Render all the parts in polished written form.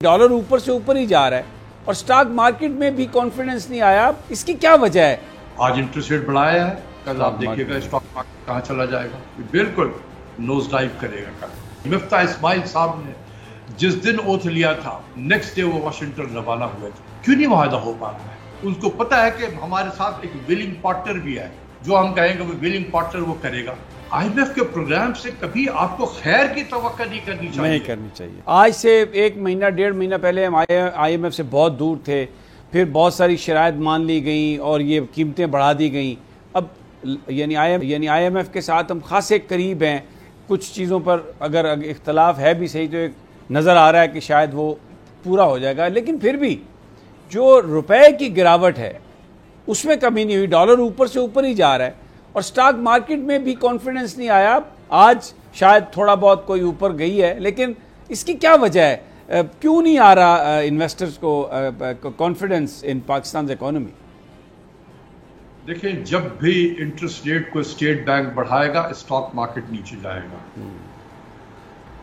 Dollar اوپر سے اوپر ہی جا رہا ہے اور سٹاک مارکیٹ میں بھی کانفیڈنس نہیں آیا. اس کی کیا وجہ ہے؟ آج انٹرسٹ ریٹ بڑھایا ہے، کل آپ دیکھیے گا اسٹاک مارکیٹ کہاں چلا جائے گا، بالکل نوز ڈائیو کرے گا. کل مفتاح اسماعیل صاحب نے جس دن اوتھ لیا تھا نیکسٹ ڈے وہ واشنگٹن روانہ ہوئے تھے. کیوں نہیں معاہدہ ہو پا رہا ہے؟ ان کو پتا ہے کہ ہمارے ساتھ ایک ویلنگ پارٹنر بھی ہے، جو ہم کہیں گے وہ ویلنگ پارٹنر وہ کرے گا. آئی ایم ایف کے پروگرام سے کبھی آپ کو خیر کی توقع نہیں کرنی چاہیے. آج سے ایک مہینہ ڈیڑھ مہینہ پہلے ہم آئی ایم ایف سے بہت دور تھے، پھر بہت ساری شرائط مان لی گئیں اور یہ قیمتیں بڑھا دی گئیں. اب یعنی آئی ایم ایف کے ساتھ ہم خاصے قریب ہیں. کچھ چیزوں پر اگر اختلاف ہے بھی صحیح تو ایک نظر آ رہا ہے کہ شاید وہ پورا ہو جائے گا، لیکن پھر بھی جو روپے کی گراوٹ ہے اس میں کمی نہیں ہوئی. ڈالر اوپر سے اوپر ہی جا رہا ہے اور سٹاک مارکیٹ میں بھی کانفیڈنس نہیں آیا. آج شاید تھوڑا بہت کوئی اوپر گئی ہے، لیکن اس کی کیا وجہ ہے؟ کیوں نہیں آ رہا انویسٹرز کو کانفیڈنس ان پاکستان اکانومی؟ دیکھیں، جب بھی انٹرسٹ ریٹ کو اسٹیٹ بینک بڑھائے گا اسٹاک مارکیٹ نیچے جائے گا.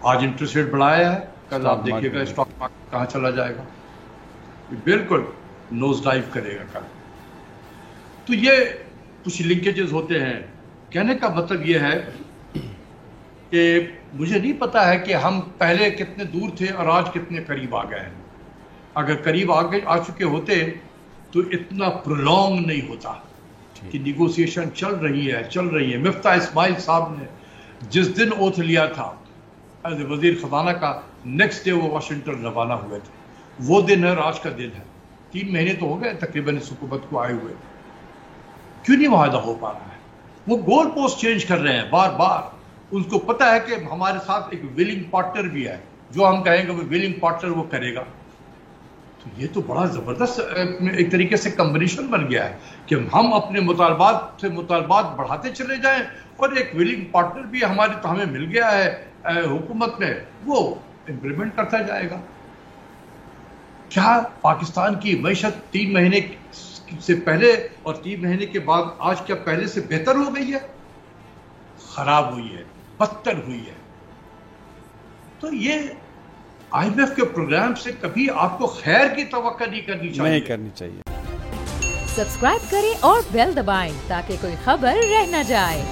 آج انٹرسٹ ریٹ بڑھایا ہے، کل آپ دیکھیے گا اسٹاک مارکیٹ کہاں چلا جائے گا، بالکل نوز ڈائیو کرے گا. کل تو یہ کچھ لنکیجز ہوتے ہیں. کہنے کا مطلب یہ ہے کہ مجھے نہیں پتا ہے کہ ہم پہلے کتنے دور تھے اور آج کتنے قریب آ گئے ہیں. اگر قریب آ چکے ہوتے تو اتنا پرولونگ نہیں ہوتا کہ نیگوسیشن چل رہی ہے. مفتاح اسماعیل صاحب نے جس دن اوتھ لیا تھا ایز وزیر خزانہ کا، نیکسٹ ڈے وہ واشنگٹن روانہ ہوئے تھے. وہ دن ہے اور آج کا دن ہے. 3 مہینے تو ہو گئے تقریباً اس حکومت کو آئے ہوئے. کیوں نہیں معاہدہ ہو پا رہا ہے؟ وہ گول پوسٹ چینج کر رہے ہیں بار بار. ان کو پتا ہے کہ ہمارے ساتھ ایک ویلنگ پارٹنر بھی ہے، جو ہم کہیں گے وہ ویلنگ پارٹنر وہ کرے گا. تو یہ تو بڑا زبردست ایک طریقے سے کمبینیشن بن گیا ہے کہ ہم اپنے مطالبات بڑھاتے چلے جائیں اور ایک ویلنگ پارٹنر بھی ہمیں مل گیا ہے حکومت میں، وہ امپلیمنٹ کرتا جائے گا. کیا پاکستان کی معیشت 3 مہینے سے پہلے اور 3 مہینے کے بعد آج کیا پہلے سے بہتر ہو گئی ہے؟ خراب ہوئی ہے، بدتر ہوئی ہے. تو یہ آئی ایم ایف کے پروگرام سے کبھی آپ کو خیر کی توقع نہیں کرنی چاہیے. سبسکرائب کریں اور بیل دبائیں تاکہ کوئی خبر رہ نہ جائے.